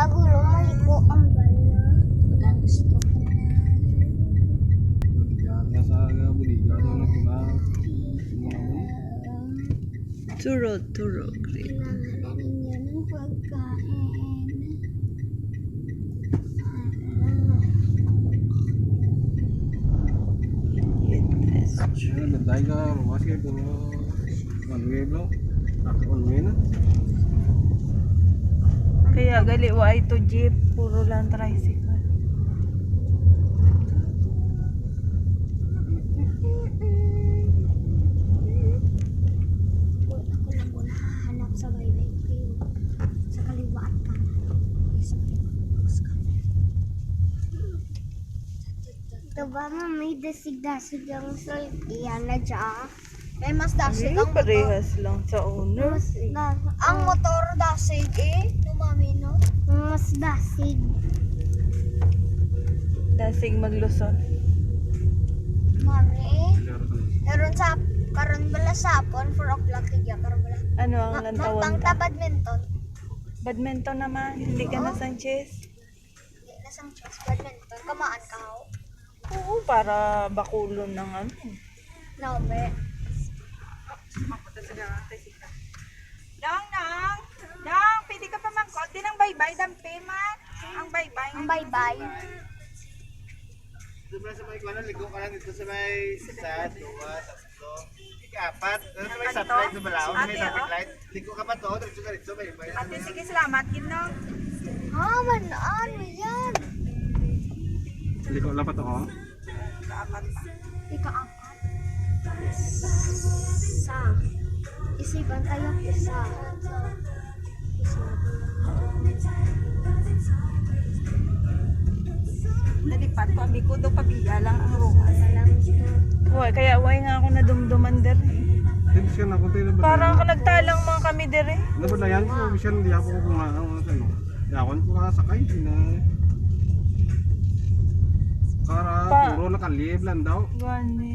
Gulo, maliko ang bala. Ang gusto ko na. Turo, great. Kailangan ninyo ng pagkain. Bentai ka, mawas kayo kung one way bro. Ako one way na. Kaya gali wa ito jeep, puro lang tricycle. Ako lang muna hahanap sa baybay kayo. Sa kaliwa at kanan. Sa ito ba may dasig-dasig ang iyan na dyan? May mas dasig ang motor. Parehas lang sa owner. Ang motor dasig Numami no? Mas dasig. Dasig maglusot. Mami. Karon bala sapon 4 o'clock tigya karon bala. Ano ang lantawon Magtangta ka? badminton. Badminton naman, hindi ka na Sanchez. Di na sang chess badminton. Kamaan ka ho. Oo, para bakulon ng ano. No, be. Dang, pwede ka pa mangkot din ang baybay, dampi man. Ang baybay. Ang bye-bye. Doon sa may kuwanan, ligo ka lang dito sa may 1, 2, 3, 4. Doon sa may stoplight na balaon, may traffic light. Ligo ka pa to, diretso may bayan. Ate, sige, salamat, Ginong. Manaan mo yan. Ligo lang pa to, oh. Kaapat pa. Ika-apat. Isa. Isipan tayo. Isa. Nalipat ko, abi ko daw pabiya lang ang roka. Alam ito. Uy, kaya uy nga ako nadumduman der. Hindi siya na, kung tayo na ba? Parang nagtalang mga kami der eh. Nabalayan ko, siya hindi ako kumaang ano. Yakon ko kakasakay, na. Para puro nakalib lang daw. Gani.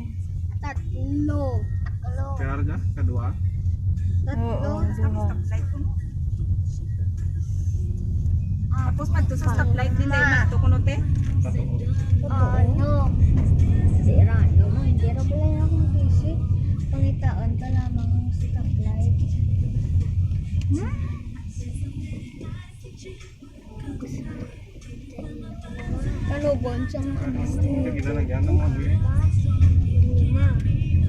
Tatlo. Kaya dyan, kadua. Tatlo. Oo, diba? Tapos madto sa stoplight din dahil madto kuno te. Ano? Sira naman. Hindi rin pala yung akong visit. Pangitaan ka lamang ang stoplight. Ano bon sa mga Lagi na nagyan ng mga buwi.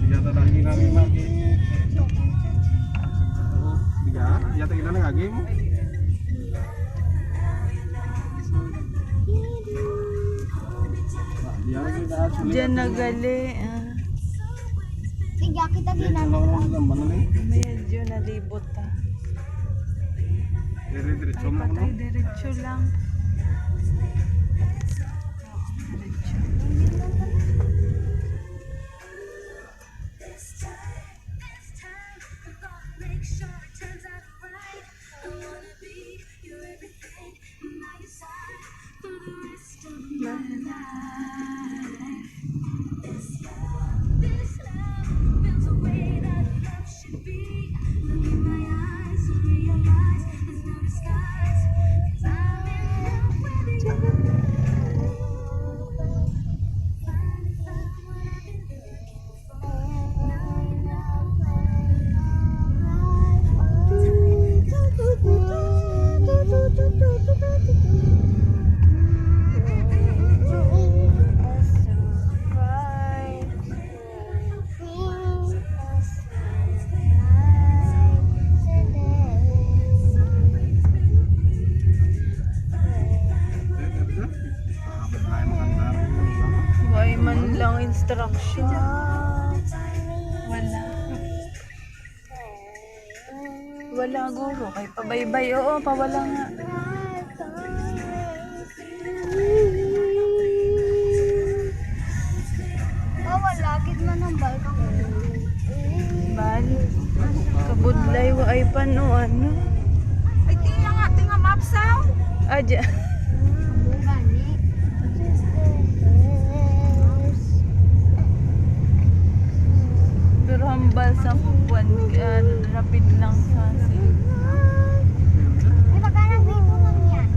Yata lagi namin lagi. Oo, biga. Yata kita na lagi mo. Diyan nagali. Tiga kita Diyan ginagawa. lang naman na eh. Medyo nalibot ta. Dire-diretso Ay, mo no. patay, diretso lang. Why man lang instruction. Wala. Wala guro. Kay pabaybay. Oo, pawala nga. Wala. Gid man ang balka ko. Bali. Kabudlay wa ay panuan. Ay, tinga map sound. Adya. Gani. Pero hambal sa kuwan. Rapid lang sa Ay, baka nang dito lang yan.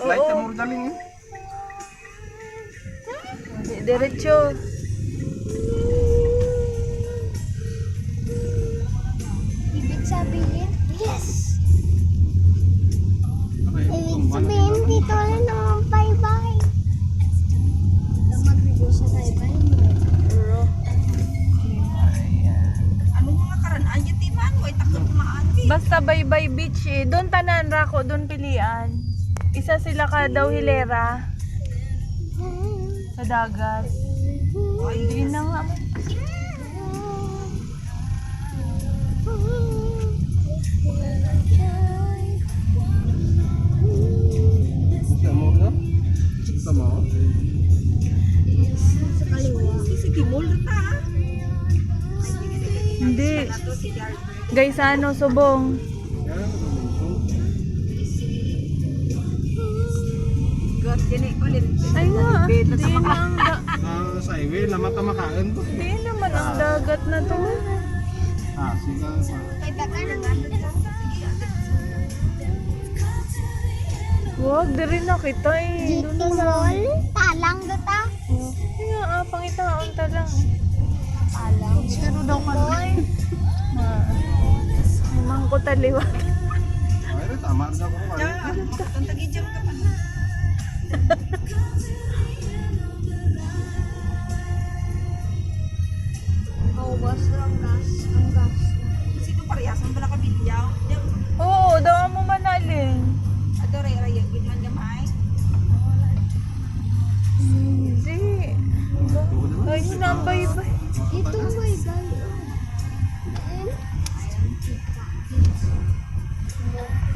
Stoplight Oo. ka mo galing eh. Diretso. Ibig sabihin, yes! Okay, Ibig sabihin, dito na naman bye-bye. Ito mag-video sa bye-bye mo. Ano mga karanaan yung timan? Way takot maati. Basta Baybay Beach eh. Doon tanan rako, doon pilian. Isa sila ka daw hilera sa dagat. Ay, di na nga. Sa mo no? Sa mo? Sa kaliwa. Sige, mall na ta. Hindi. Ito si Jarber. Guys, ano, subong. Yan, ito. God, gani ulit. Ay nga, di na ang Sa highway, lama ka makain to. di naman ang dagat na to. Sige. Kay baka na nga doon sa Wag, di rin nakita eh. GT Mall. Talang doon ta. Kaya pangitaon ta lang. Talang. Pero daw ka Mangko taliwat. Ay, tama rin ako. Tantagi dyan ka pa. Awas lang gas. Ang gas. Sino pariyasan pala ka bilyaw? Oo, daw mo manalin. Ato ray yung gudman gamay. Hindi. Ay, nabay-bay. Dito bye-bye.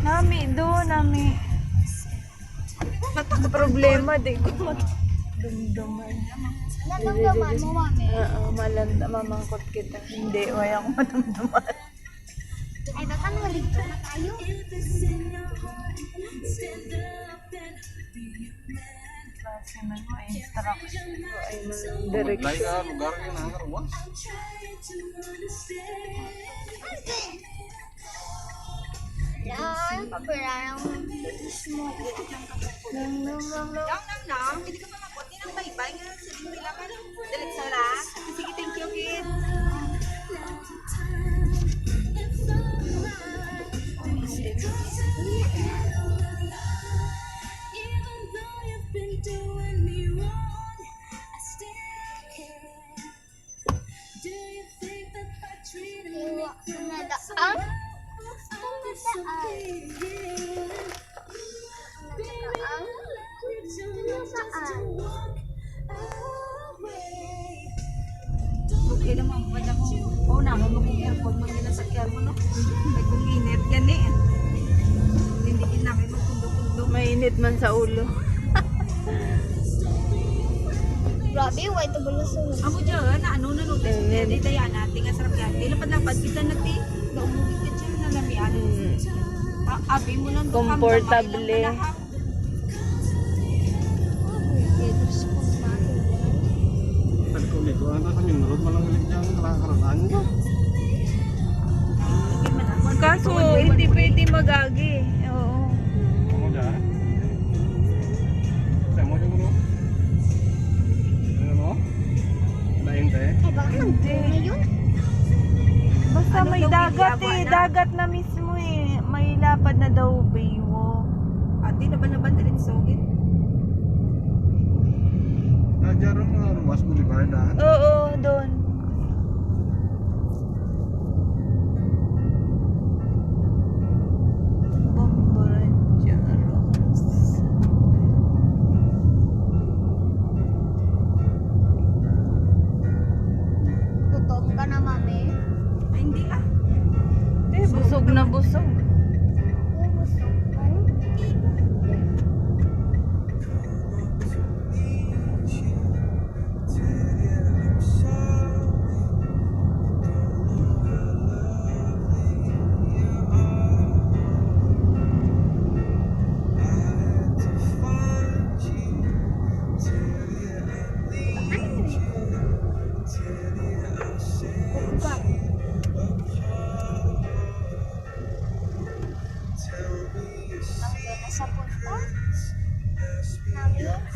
Nami, doon, nami. Problema, di ko magdumduman. Nadamdaman mo, mami. Oo, malanda, mamangkot kita. Hindi, wala akong madumduman. Ay, baka nalito na tayo. Klase man mo, instruction ko ay manang direction. Lain ka, lugar ka na karwas. Yan, paparang mismo. Nang, hindi ka pa makuti ng baybay nga sa nila ka. Dalit sa la. Sige, thank you, kid. Iwa ko na daan. Okay naman, wala ko. Oo naman, mag-airport mo nila sa kyan mo, no? Ay, kung init yan eh. Hindi namin magkundo-kundo. Mainit man sa ulo. Grabe, why to balasunod? Amo dyan, na ano na no? Hindi tayo natin, ang sarap yan. Di lapad-lapad kita natin. Naumuwi ka dyan, nalamian. Abi mo lang doon, Komportable. kamdamay lang pala, ha? Nagkulit ko, ano sa minurot, malang ulit dyan, nakakaraan ko. Kaso, hindi pwede mag-agi. Oo. Ano dyan? Sa mo dyan mo? Ano mo? Lain tayo? Ay, baka nang yun. Basta Ano may daw, dagat Bibiyawa eh. na? Dagat na mismo eh. May lapad na daw baywalk. Ate, laban-laban din sa sugit. Dyan rin mga Ruas Boulevard na. Oo, doon. Gutom ka na, mami. Ay, hindi ah. Eh, busog na busog. Gutom ka.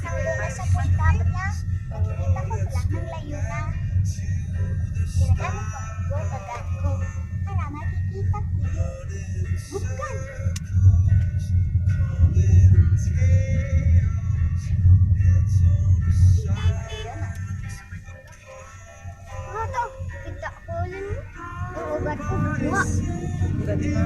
Ang luna sa pagkap niya. Nakikita ko lang ng layo na. Ginagamit ko ang bagan ko para makikita ko. Bukan. Ano to? Kita ko rin. Ang ugat ko gagawa. Ganda.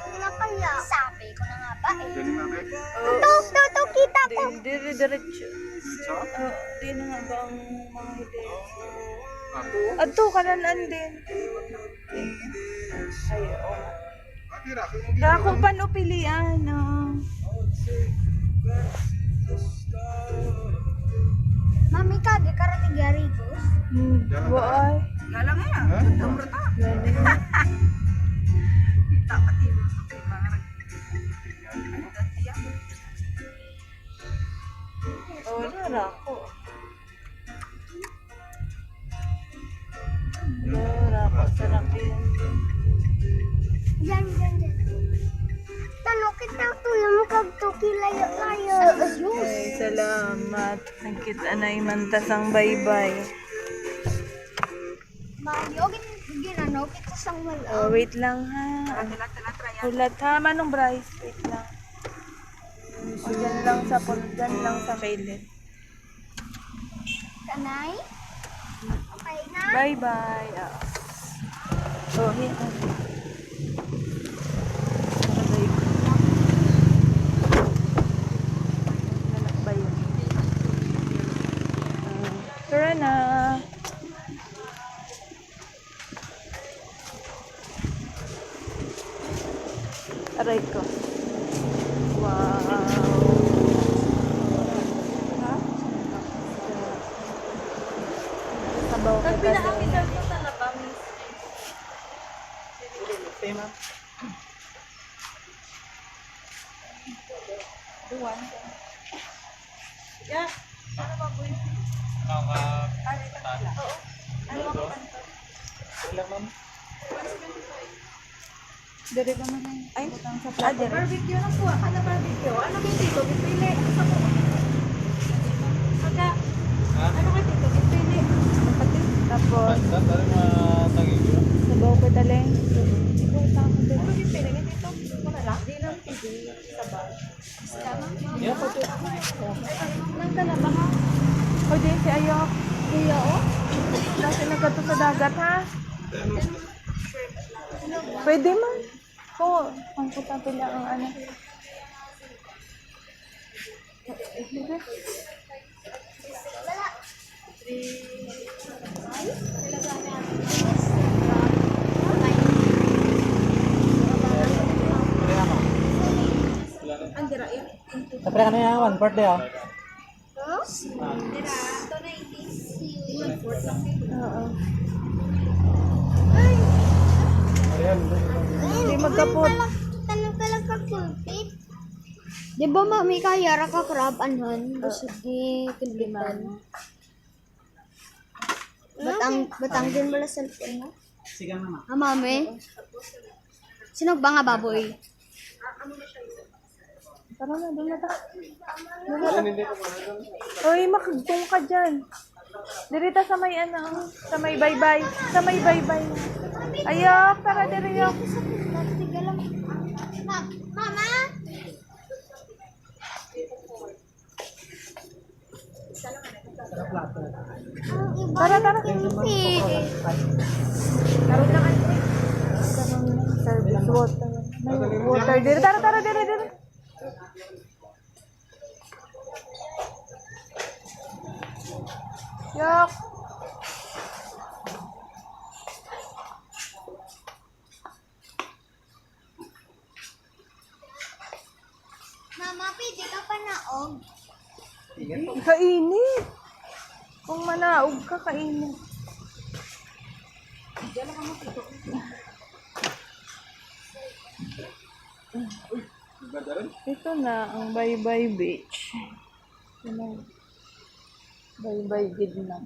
Wala kaya. Sabi ko na nga ba eh. Dali mami. Tuto, kita ko. Dire-diretso. So? Di na nga ba ang mga hili? Ako? Ato, kananan din. Ay, oo. Ate, Rako. Rako pa no pilian. Mami ka, di ka rating garigos. Boy. Galang nga. Ha? Tumro ta. Galing. Dapat yun. Okay, mga nagdatiya. Oo, Rako. Rako, sarap yun. Yan. Talo kita tulang mo kagtuki layo-layo. Ay, salamat. Nakita na imantas ang baybay. Mayo, ginano kita sang wala. Oh, wait lang ha. Tala, trya. Ulat ha, Manong Bryce. Wait lang. O, dyan lang sa kilid. Kanay? Okay na? Bye-bye. Oh, here. Lalakbay yun. Tara na. Aray ko. Wow. Sabaw ka kasi. Dere ba man ay butang sa plato. Barbecue na po. Ano barbecue? Ano kayo dito? Pipili. Ano sa po? Pagka. Ano kayo dito? Pipili. Tapos sabaw ko taleng. Ano pipili? Dito? Wala lang? Di lang. Sabaw. Nang talaba ha? O di si Ayok. Kuya, oh. Kasi nagkato sa dagat ha. Pwede man. Oo, ang puta pila ang ano. Wala. Andira yan. Tapos ano yan, one part day ah. Andira. Ito na 80s. 1/4 lang. Oo. Ay, Hindi magkapot. tanong ka lang kakulpit. Di ba mami kaya ra ka crab anhan? Gusto di kiliman. Batang din mo la cellphone mo? Sige mama. Ah, mami? Sinog ba nga baboy? Tara na, doon na ta. Uy, makagtong ka dyan. Dirita sa may ano, sa may baybay. Sa may baybay. Ayok, tara diriyok. Mama? Tara, tara. Hindi. Karoon na kayo. Karoon na. Service water. May water. Dire, tara, tara, dire, dire. Yok. Mama, pwede ka pa naog. Kainit. Kung manaog ka, kainit. Ito na ang Baybay Beach. Ito na. Baybay Gid na.